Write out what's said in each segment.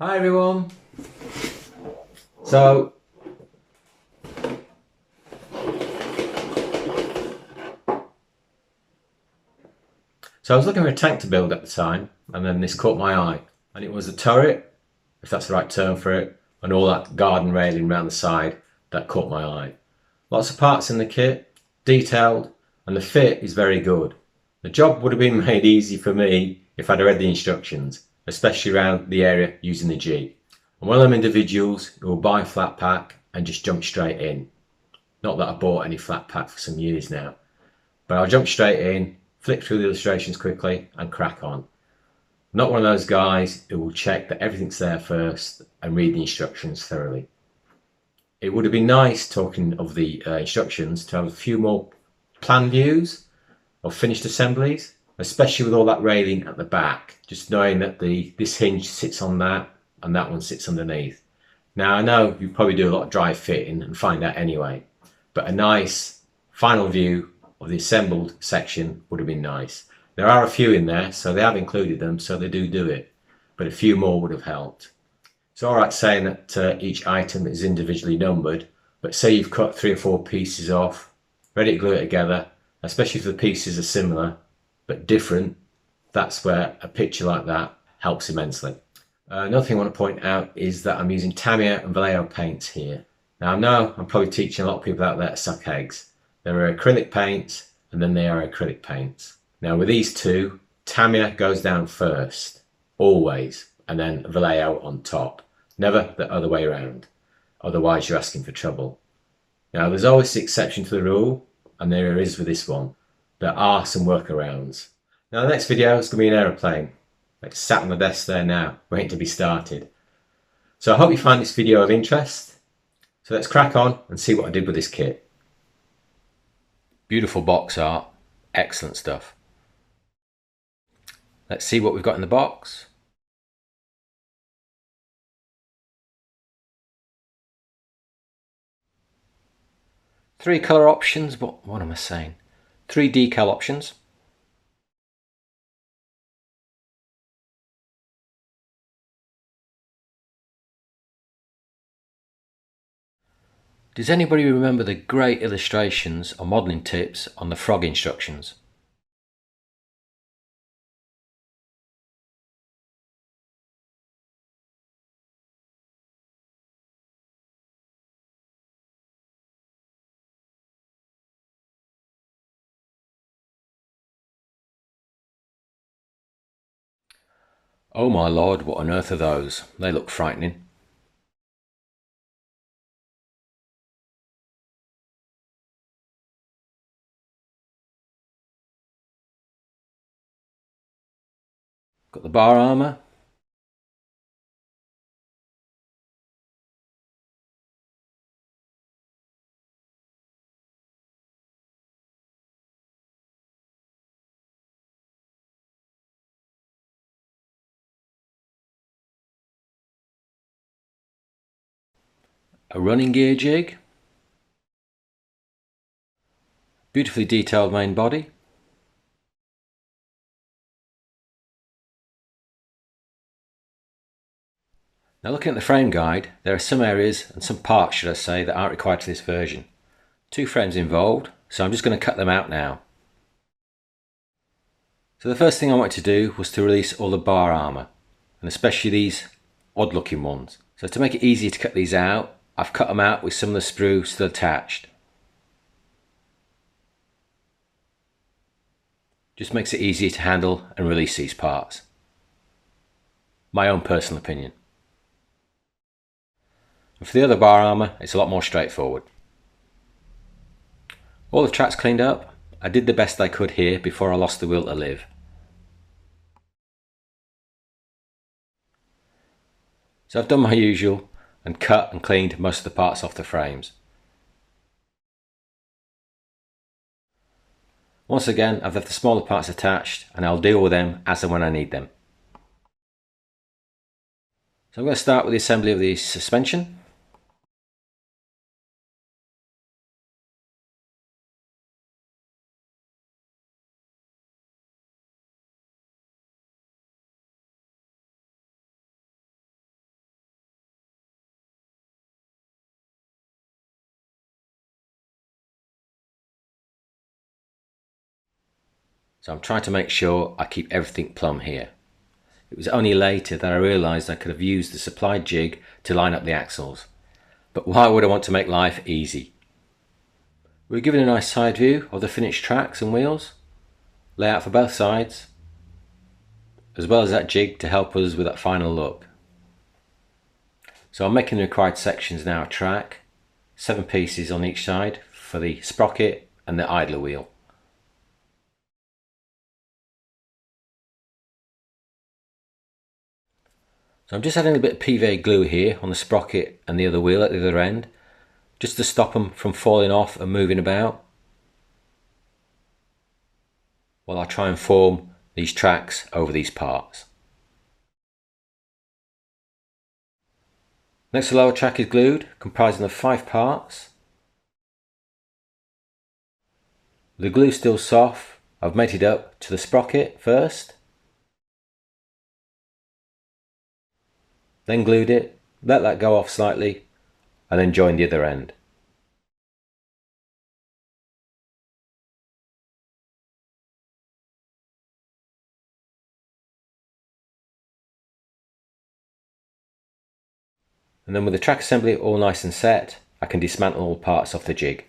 Hi everyone. So I was looking for a tank to build at the time, and then this caught my eye, and it was a turret, if that's the right term for it, and all that garden railing around the side that caught my eye. Lots of parts in the kit, detailed, and the fit is very good. The job would have been made easy for me if I'd read the instructions, especially around the area using the G. I'm one of them individuals who will buy a flat pack and just jump straight in. Not that I bought any flat pack for some years now, but I'll jump straight in, flick through the illustrations quickly and crack on. I'm not one of those guys who will check that everything's there first and read the instructions thoroughly. It would have been nice, talking of the instructions, to have a few more plan views of finished assemblies, especially with all that railing at the back, just knowing that this hinge sits on that and that one sits underneath. Now I know you probably do a lot of dry fitting and find that anyway, but a nice final view of the assembled section would have been nice. There are a few in there, so they have included them, so they do it, but a few more would have helped. It's alright saying that each item is individually numbered, but say you've cut 3 or 4 pieces off, ready to glue it together, especially if the pieces are similar but different, that's where a picture like that helps immensely. Another thing I want to point out is that I'm using Tamiya and Vallejo paints here. Now I know I'm probably teaching a lot of people out there to suck eggs. There are acrylic paints and then there are acrylic paints. Now with these two, Tamiya goes down first, always, and then Vallejo on top. Never the other way around, otherwise you're asking for trouble. Now there's always the exception to the rule, and there is with this one. There are some workarounds. Now the next video is going to be an aeroplane. It's sat on the desk there now, waiting to be started. So I hope you find this video of interest. So let's crack on and see what I did with this kit. Beautiful box art, excellent stuff. Let's see what we've got in the box. Three colour options, what am I saying? 3 decal options. Does anybody remember the great illustrations or modelling tips on the frog instructions? Oh my lord, what on earth are those? They look frightening. Got the bar armour. A running gear jig. Beautifully detailed main body. Now looking at the frame guide, there are some areas and some parts, should I say, that aren't required for this version. 2 frames involved, so I'm just going to cut them out now. So the first thing I wanted to do was to release all the bar armour, and especially these odd looking ones. So to make it easier to cut these out, I've cut them out with some of the sprue still attached. Just makes it easier to handle and release these parts. My own personal opinion. And for the other bar armour, it's a lot more straightforward. All the tracks cleaned up. I did the best I could here before I lost the will to live. So I've done my usual and cut and cleaned most of the parts off the frames. Once again, I've left the smaller parts attached and I'll deal with them as and when I need them. So I'm going to start with the assembly of the suspension. So I'm trying to make sure I keep everything plumb here. It was only later that I realised I could have used the supplied jig to line up the axles. But why would I want to make life easy? We're given a nice side view of the finished tracks and wheels, layout for both sides, as well as that jig to help us with that final look. So I'm making the required sections now a track, 7 pieces on each side for the sprocket and the idler wheel. So I'm just adding a bit of PVA glue here on the sprocket and the other wheel at the other end, just to stop them from falling off and moving about, while I try and form these tracks over these parts. Next, the lower track is glued, comprising of 5 parts. The glue is still soft. I've mated it up to the sprocket first, then glued it, let that go off slightly, and then joined the other end. And then with the track assembly all nice and set, I can dismantle all parts off the jig.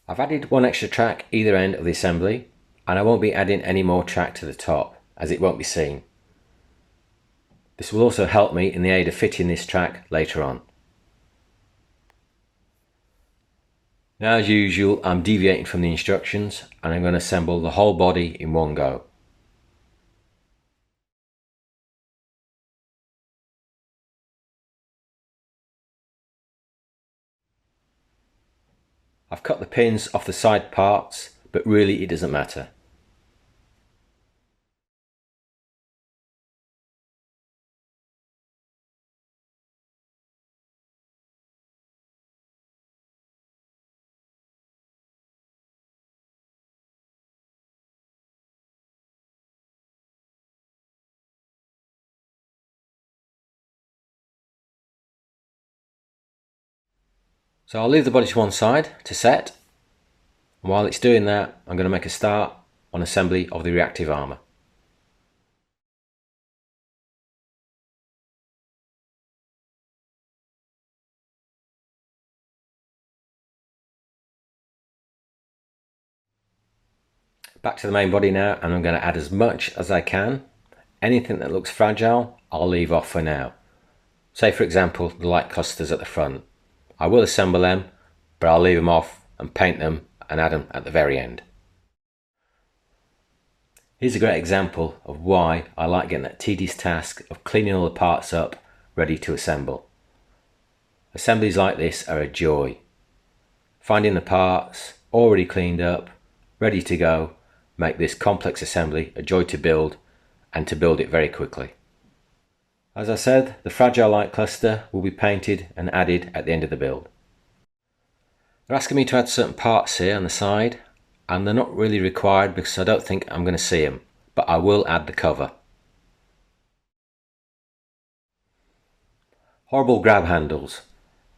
I've added 1 extra track either end of the assembly, and I won't be adding any more track to the top, as it won't be seen. This will also help me in the aid of fitting this track later on. Now, as usual, I'm deviating from the instructions and I'm going to assemble the whole body in one go. I've cut the pins off the side parts, but really it doesn't matter. So I'll leave the body to one side to set, and while it's doing that, I'm going to make a start on assembly of the reactive armour. Back to the main body now, and I'm going to add as much as I can. Anything that looks fragile, I'll leave off for now. Say for example, the light clusters at the front. I will assemble them, but I'll leave them off and paint them and add them at the very end. Here's a great example of why I like getting that tedious task of cleaning all the parts up, ready to assemble. Assemblies like this are a joy. Finding the parts, already cleaned up, ready to go, make this complex assembly a joy to build, and to build it very quickly. As I said, the fragile light cluster will be painted and added at the end of the build. They're asking me to add certain parts here on the side, and they're not really required because I don't think I'm going to see them, but I will add the cover. Horrible grab handles.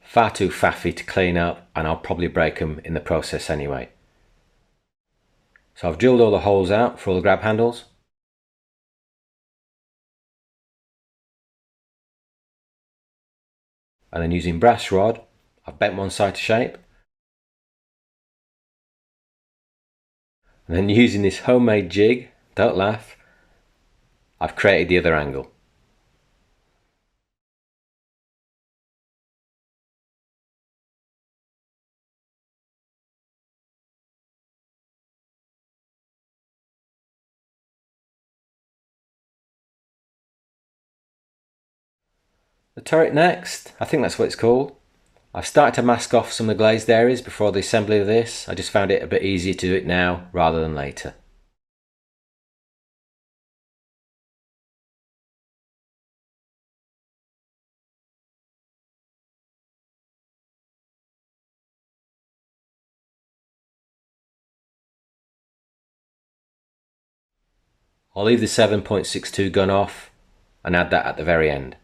Far too faffy to clean up, and I'll probably break them in the process anyway. So I've drilled all the holes out for all the grab handles. And then using brass rod, I've bent one side to shape. And then using this homemade jig, don't laugh, I've created the other angle. The turret next, I think that's what it's called. I've started to mask off some of the glazed areas before the assembly of this. I just found it a bit easier to do it now rather than later. I'll leave the 7.62 gun off and add that at the very end.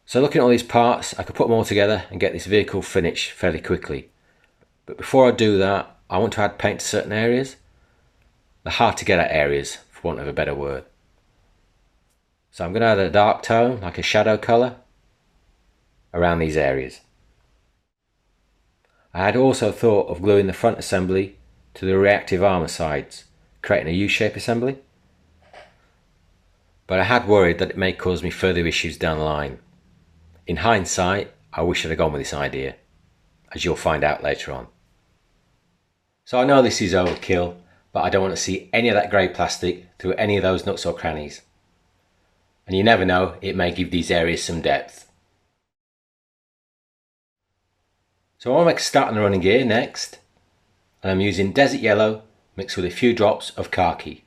So looking at all these parts, I could put them all together and get this vehicle finished fairly quickly. But before I do that, I want to add paint to certain areas. The hard to get at areas, for want of a better word. So I'm going to add a dark tone, like a shadow colour, around these areas. I had also thought of gluing the front assembly to the reactive armour sides, creating a U-shape assembly. But I had worried that it may cause me further issues down the line. In hindsight, I wish I'd have gone with this idea, as you'll find out later on. So I know this is overkill, but I don't want to see any of that grey plastic through any of those nooks or crannies. And you never know, it may give these areas some depth. So I want to make a start on the running gear next, and I'm using desert yellow mixed with a few drops of khaki.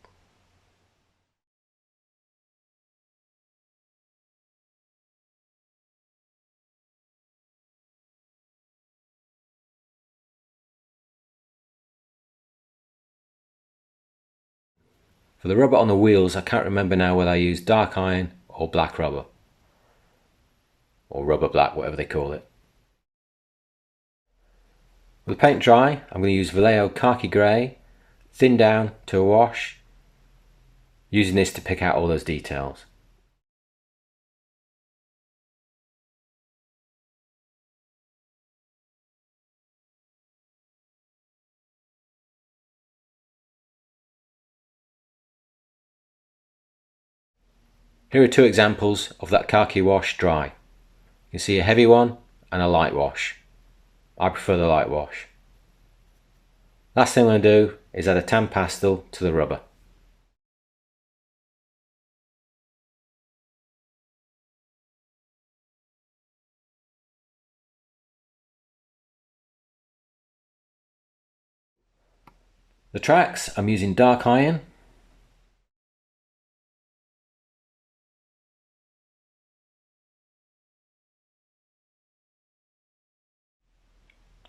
For the rubber on the wheels, I can't remember now whether I used dark iron or black rubber. Or rubber black, whatever they call it. With the paint dry, I'm going to use Vallejo khaki grey, thin down to a wash, using this to pick out all those details. Here are two examples of that khaki wash dry. You can see a heavy one and a light wash. I prefer the light wash. Last thing I'm going to do is add a tan pastel to the rubber. The tracks, I'm using dark iron.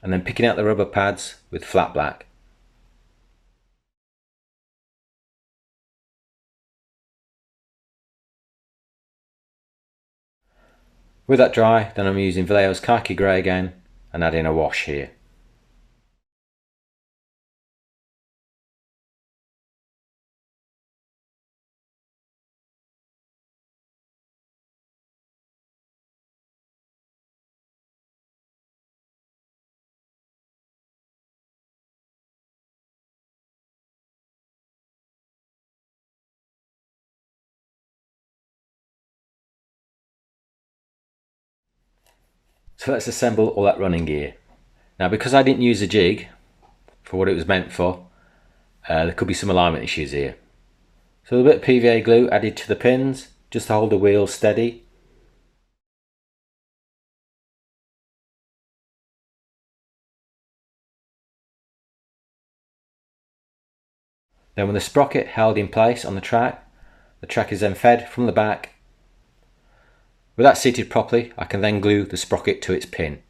And then picking out the rubber pads with flat black. With that dry, then I'm using Vallejo's khaki grey again and adding a wash here. So let's assemble all that running gear. Now because I didn't use a jig for what it was meant for, there could be some alignment issues here. So a bit of PVA glue added to the pins just to hold the wheels steady. Then with the sprocket held in place on the track is then fed from the back. With that seated properly, I can then glue the sprocket to its pin.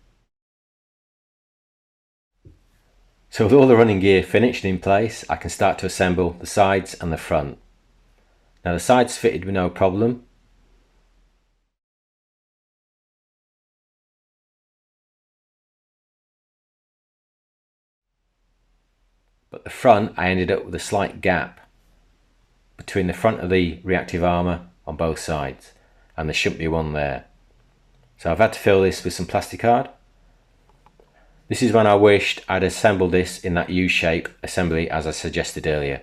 So with all the running gear finished and in place, I can start to assemble the sides and the front. Now the sides fitted with no problem. But the front, I ended up with a slight gap between the front of the reactive armour on both sides, and there shouldn't be one there. So I've had to fill this with some plastic card. This is when I wished I'd assembled this in that U-shape assembly as I suggested earlier.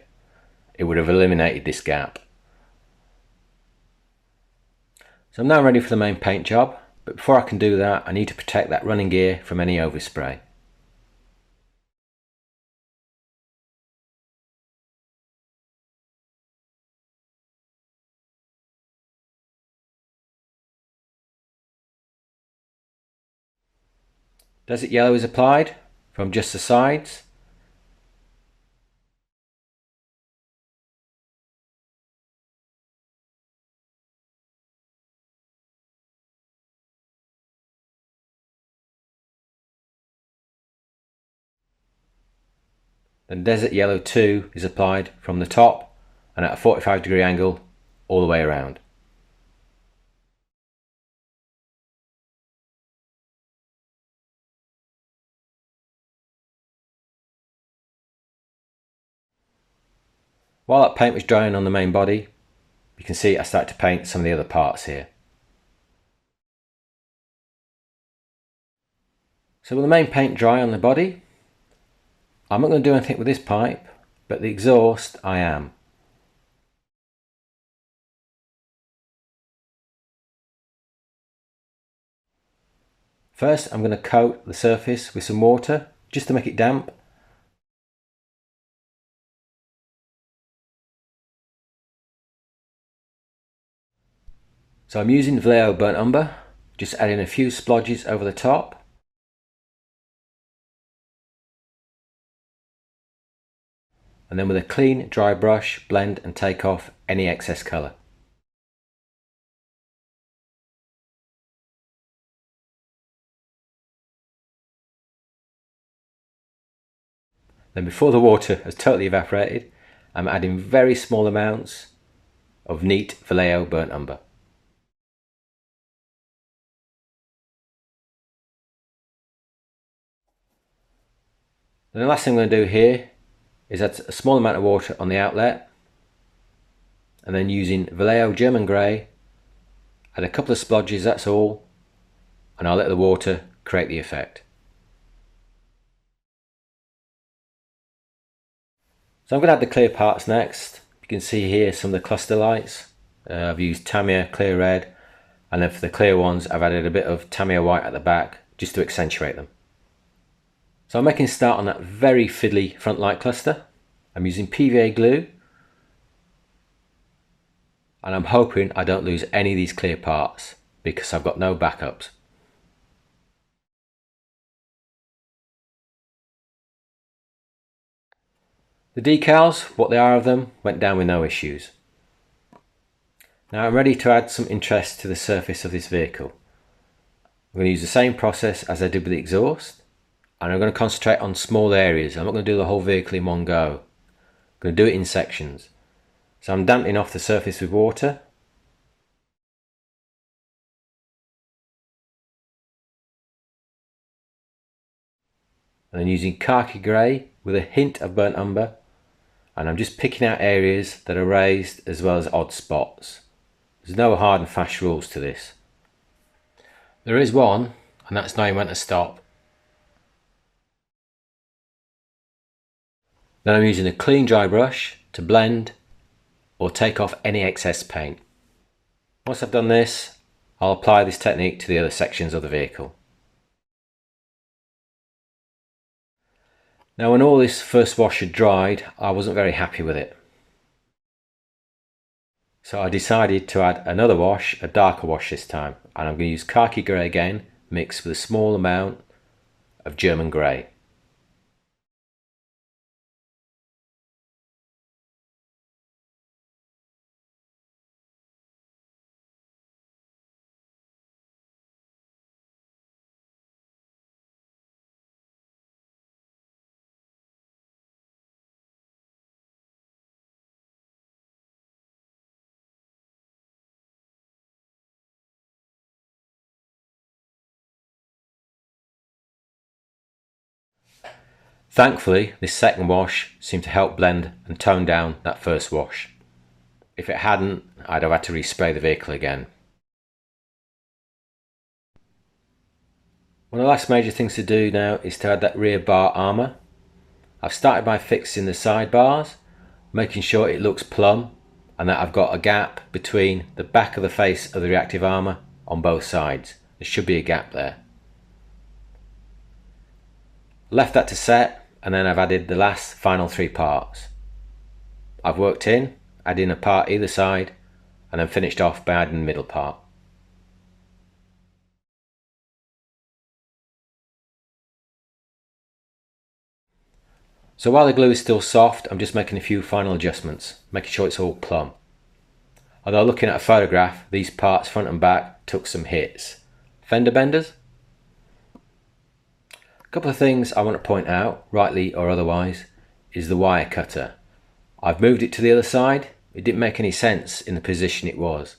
It would have eliminated this gap. So I'm now ready for the main paint job, but before I can do that, I need to protect that running gear from any overspray. Desert yellow is applied from just the sides. Then desert yellow 2 is applied from the top and at a 45-degree angle all the way around. While that paint was drying on the main body, you can see I started to paint some of the other parts here. So with the main paint dry on the body, I'm not going to do anything with this pipe, but the exhaust I am. First I'm going to coat the surface with some water just to make it damp. So I'm using Vallejo burnt umber, just adding a few splodges over the top. And then with a clean dry brush, blend and take off any excess colour. Then before the water has totally evaporated, I'm adding very small amounts of neat Vallejo burnt umber. Then the last thing I'm going to do here is add a small amount of water on the outlet, and then using Vallejo German Grey, add a couple of splodges, that's all, and I'll let the water create the effect. So I'm going to add the clear parts next. You can see here some of the cluster lights. I've used Tamiya clear red, and then for the clear ones I've added a bit of Tamiya white at the back just to accentuate them. So I'm making a start on that very fiddly front light cluster. I'm using PVA glue, and I'm hoping I don't lose any of these clear parts because I've got no backups. The decals, what there are of them, went down with no issues. Now I'm ready to add some interest to the surface of this vehicle. I'm going to use the same process as I did with the exhaust, and I'm going to concentrate on small areas. I'm not going to do the whole vehicle in one go. I'm going to do it in sections. So I'm dampening off the surface with water. And then using khaki grey with a hint of burnt umber, and I'm just picking out areas that are raised as well as odd spots. There's no hard and fast rules to this. There is one, and that's knowing when to stop. Then I'm using a clean dry brush to blend or take off any excess paint. Once I've done this, I'll apply this technique to the other sections of the vehicle. Now when all this first wash had dried, I wasn't very happy with it. So I decided to add another wash, a darker wash this time, and I'm going to use khaki grey again, mixed with a small amount of German grey. Thankfully, this second wash seemed to help blend and tone down that first wash. If it hadn't, I'd have had to respray the vehicle again. One of the last major things to do now is to add that rear bar armour. I've started by fixing the side bars, making sure it looks plumb and that I've got a gap between the back of the face of the reactive armour on both sides. There should be a gap there. Left that to set, and then I've added the last final three parts. I've worked in, adding a part either side, and then finished off by adding the middle part. So while the glue is still soft, I'm just making a few final adjustments, making sure it's all plumb. Although looking at a photograph, these parts front and back took some hits. Fender benders? A couple of things I want to point out, rightly or otherwise, is the wire cutter. I've moved it to the other side. It didn't make any sense in the position it was,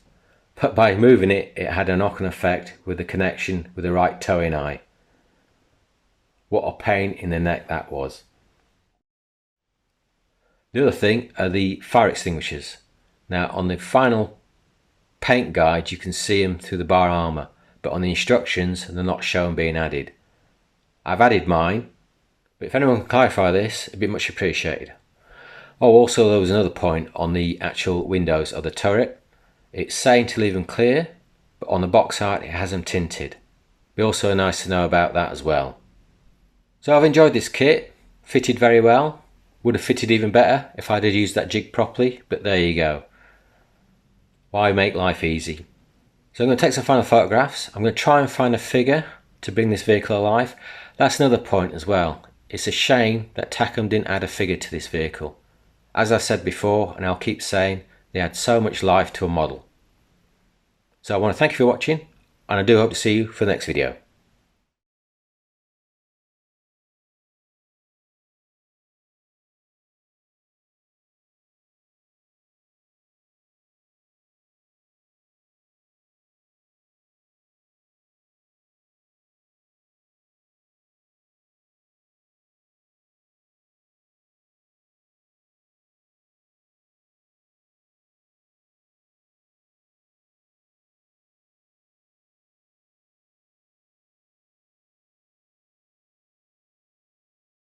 but by moving it, it had a knock-on effect with the connection with the right towing eye. What a pain in the neck that was. The other thing are the fire extinguishers. Now on the final paint guide you can see them through the bar armour, but on the instructions they're not shown being added. I've added mine, but if anyone can clarify this, it'd be much appreciated. Oh, also there was another point on the actual windows of the turret. It's saying to leave them clear, but on the box art it has them tinted. Be also nice to know about that as well. So I've enjoyed this kit, fitted very well. Would have fitted even better if I'd have used that jig properly, but there you go. Why make life easy? So I'm going to take some final photographs. I'm going to try and find a figure to bring this vehicle alive. That's another point as well. It's a shame that Takom didn't add a figure to this vehicle. As I said before, and I'll keep saying, they add so much life to a model. So I want to thank you for watching, and I do hope to see you for the next video.